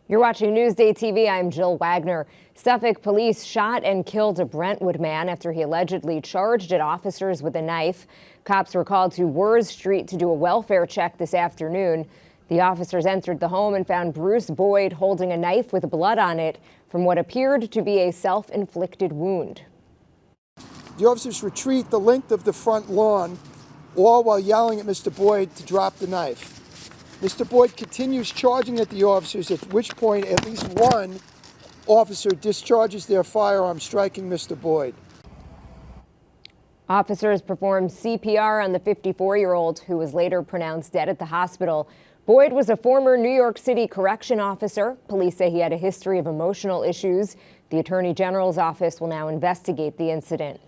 You're watching NewsdayTV. I'm Jill Wagner. Suffolk police shot and killed a Brentwood man after he allegedly charged at officers with a knife. Cops were called to Wurz Street to do a welfare check this afternoon. The officers entered the home and found Bruce Boyd holding a knife with blood on it from what appeared to be a self-inflicted wound. The officers retreat the length of the front lawn, all while yelling at Mr. Boyd to drop the knife. Mr. Boyd continues charging at the officers, at which point at least one officer discharges their firearm, striking Mr. Boyd. Officers performed CPR on the 54-year-old who was later pronounced dead at the hospital. Boyd was a former New York City correction officer. Police say he had a history of emotional issues. The Attorney General's office will now investigate the incident.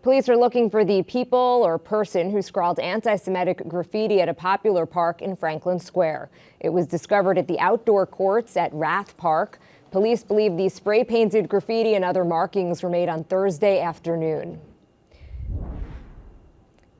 Police are looking for the people or person who scrawled anti-Semitic graffiti at a popular park in Franklin Square. It was discovered at the outdoor courts at Rath Park. Police believe the spray-painted graffiti and other markings were made on Thursday afternoon.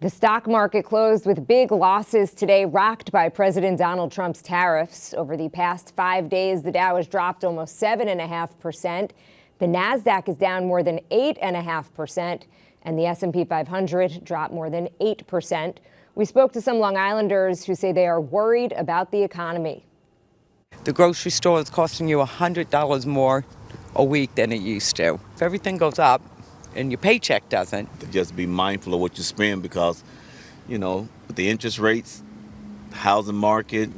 The stock market closed with big losses today, rocked by President Donald Trump's tariffs. Over the past 5 days, the Dow has dropped almost 7.5%. The Nasdaq is down more than 8.5%. And the S&P 500 dropped more than 8%. We spoke to some Long Islanders who say they are worried about the economy. The grocery store is costing you $100 more a week than it used to. If everything goes up and your paycheck doesn't. Just be mindful of what you spend because, with the interest rates, housing market,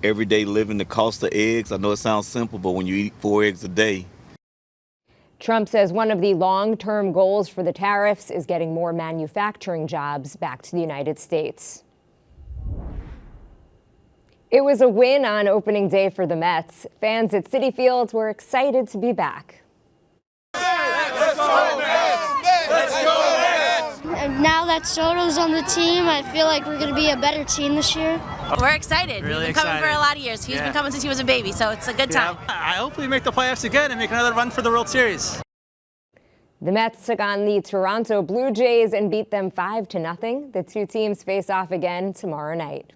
everyday living, the cost of eggs. I know it sounds simple, but when you eat 4 eggs a day. Trump says one of the long-term goals for the tariffs is getting more manufacturing jobs back to the United States. It was a win on opening day for the Mets. Fans at Citi Field were excited to be back. Let's go, Mets! Let's go, Mets! And now that Soto's on the team, I feel like we're going to be a better team this year. We're excited. Really We've been coming for a lot of years. He's been coming since he was a baby, so it's a good time. I hope we make the playoffs again and make another run for the World Series. The Mets took on the Toronto Blue Jays and beat them 5-0. The two teams face off again tomorrow night.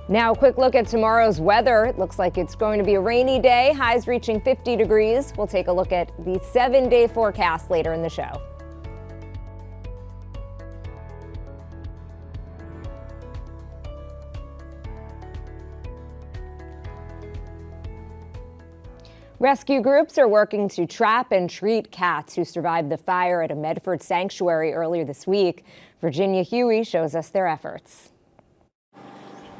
Now, a quick look at tomorrow's weather. It looks like it's going to be a rainy day, highs reaching 50 degrees. We'll take a look at the 7-day forecast later in the show. Rescue groups are working to trap and treat cats who survived the fire at a Medford sanctuary earlier this week. Virginia Huey shows us their efforts.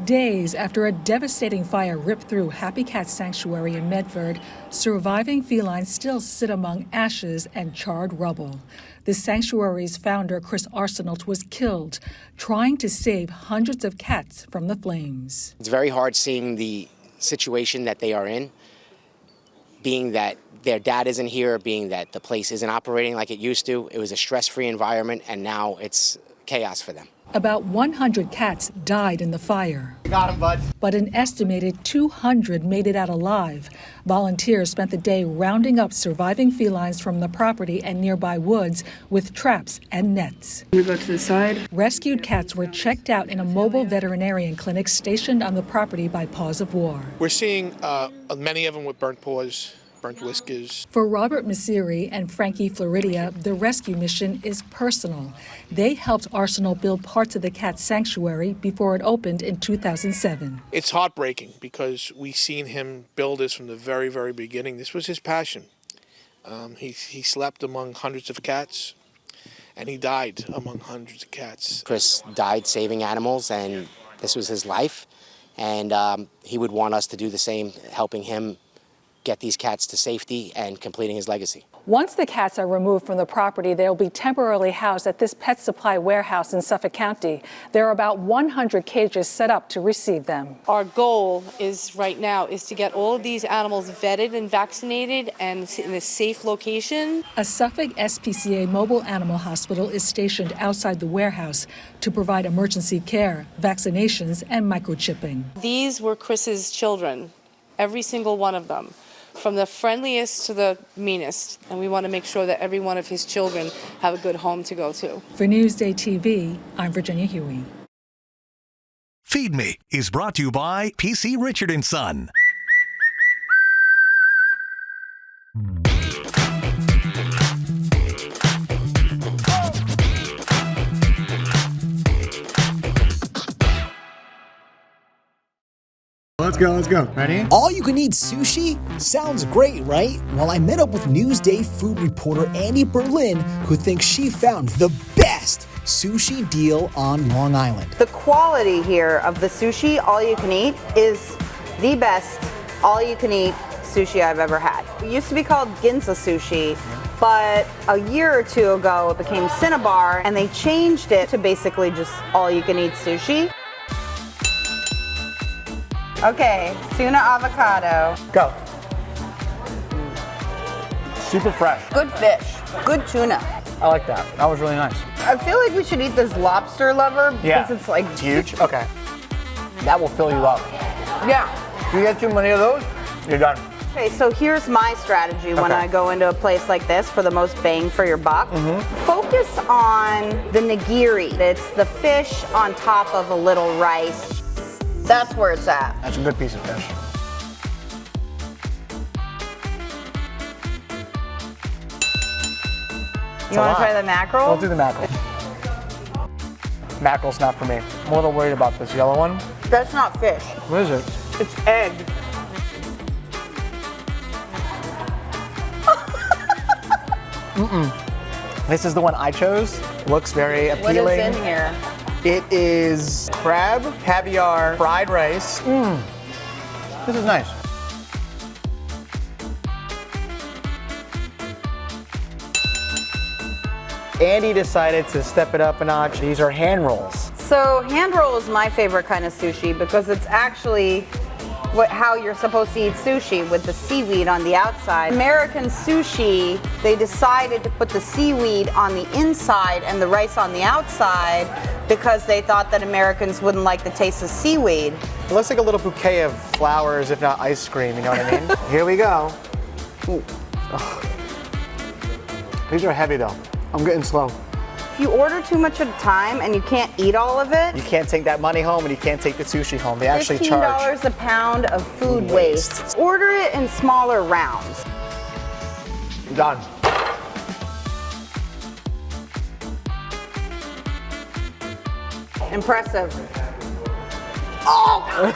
Days after a devastating fire ripped through Happy Cat Sanctuary in Medford, surviving felines still sit among ashes and charred rubble. The sanctuary's founder, Chris Arsenault, was killed trying to save hundreds of cats from the flames. It's very hard seeing the situation that they are in, being that their dad isn't here, being that the place isn't operating like it used to. It was a stress-free environment, and now it's chaos for them. About 100 cats died in the fire. You got him, bud. But an estimated 200 made it out alive. Volunteers spent the day rounding up surviving felines from the property and nearby woods with traps and nets. We go to the side. Rescued cats were checked out in a mobile veterinarian clinic stationed on the property by Paws of War. We're seeing many of them with burnt paws, burnt whiskers. For Robert Masiri and Frankie Floridia, the rescue mission is personal. They helped Arsenault build parts of the cat sanctuary before it opened in 2007. It's heartbreaking because we've seen him build this from the very, very beginning. This was his passion. He slept among hundreds of cats, and he died among hundreds of cats. Chris died saving animals, and this was his life. And he would want us to do the same, helping him get these cats to safety and completing his legacy. Once the cats are removed from the property, they will be temporarily housed at this pet supply warehouse in Suffolk County. There are about 100 cages set up to receive them. Our goal right now is to get all of these animals vetted and vaccinated and in a safe location. A Suffolk SPCA mobile animal hospital is stationed outside the warehouse to provide emergency care, vaccinations, and microchipping. These were Chris's children, every single one of them. from the friendliest to the meanest. And we want to make sure that every one of his children have a good home to go to. For Newsday TV, I'm Virginia Huey. Feed Me is brought to you by PC Richard & Son. Let's go. Ready? All you can eat sushi? Sounds great, right? Well, I met up with Newsday food reporter Andy Berlin, who thinks she found the best sushi deal on Long Island. The quality here of the sushi, all you can eat, is the best all you can eat sushi I've ever had. It used to be called Ginza sushi, but a year or two ago it became Cinnabar, and they changed it to basically just all you can eat sushi. Okay, tuna avocado. Go. Super fresh. Good fish, good tuna. I like that. That was really nice. I feel like we should eat this lobster lover because it's like it's huge. Okay. That will fill you up. Yeah. If you get too many of those, you're done. Okay, so here's my strategy when I go into a place like this for the most bang for your buck. Focus on the nigiri. It's the fish on top of a little rice. That's where it's at. That's a good piece of fish. You want to try the mackerel? I'll do the mackerel. Mackerel's not for me. I'm a little worried about this yellow one. That's not fish. What is it? It's egg. This is the one I chose. Looks very appealing. What is in here? It is crab, caviar, fried rice. This is nice. Andy decided to step it up a notch. These are hand rolls. So hand roll is my favorite kind of sushi because it's actually how you're supposed to eat sushi, with the seaweed on the outside. American sushi, they decided to put the seaweed on the inside and the rice on the outside because they thought that Americans wouldn't like the taste of seaweed. It looks like a little bouquet of flowers, if not ice cream, you know what I mean? Here we go. These are heavy though. I'm getting slow. If you order too much at a time and you can't eat all of it, you can't take that money home and you can't take the sushi home. They actually charge. $15 a pound of food waste. Order it in smaller rounds. Done. Impressive. Oh!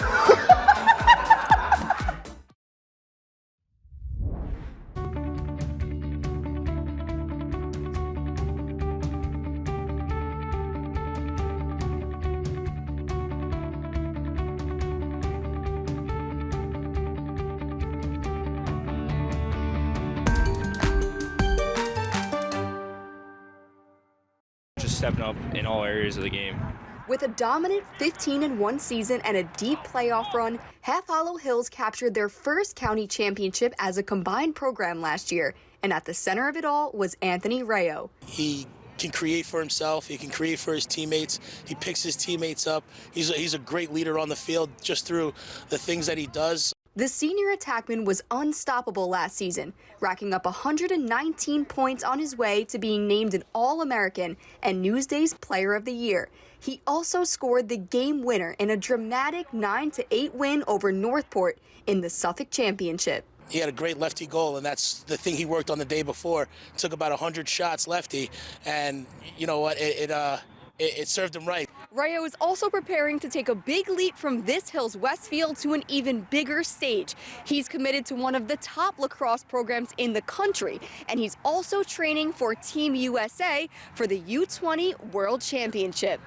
Stepping up in all areas of the game. With a dominant 15-1 season and a deep playoff run, Half Hollow Hills captured their first county championship as a combined program last year. And at the center of it all was Anthony Rayo. He can create for himself. He can create for his teammates. He picks his teammates up. He's a great leader on the field just through the things that he does. The senior attackman was unstoppable last season, racking up 119 points on his way to being named an All-American and Newsday's Player of the Year. He also scored the game winner in a dramatic 9-8 win over Northport in the Suffolk Championship. He had a great lefty goal, and that's the thing he worked on the day before. Took about 100 shots lefty, and you know what? It served him right. Rayo is also preparing to take a big leap from this Hills Westfield to an even bigger stage. He's committed to one of the top lacrosse programs in the country, and he's also training for Team USA for the U20 World Championship.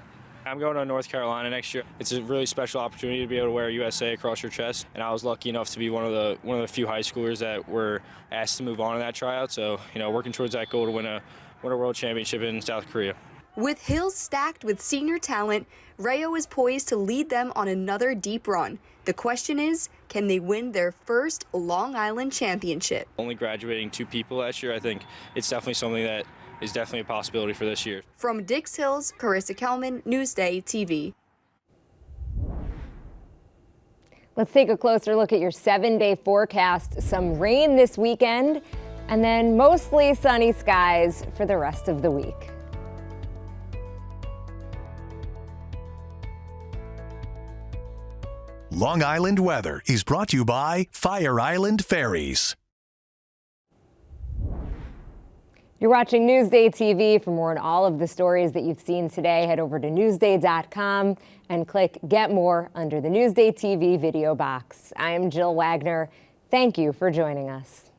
I'm going to North Carolina next year. It's a really special opportunity to be able to wear USA across your chest, and I was lucky enough to be one of the few high schoolers that were asked to move on in that tryout. So, working towards that goal to win a world championship in South Korea. With Hills stacked with senior talent, Rayo is poised to lead them on another deep run. The question is, can they win their first Long Island championship? Only graduating 2 people last year, I think it's definitely something that is definitely a possibility for this year. From Dix Hills, Carissa Kelman, Newsday TV. Let's take a closer look at your 7-day forecast. Some rain this weekend, and then mostly sunny skies for the rest of the week. Long Island weather is brought to you by Fire Island Ferries. You're watching Newsday TV. For more on all of the stories that you've seen today, head over to Newsday.com and click Get More under the Newsday TV video box. I am Jill Wagner. Thank you for joining us.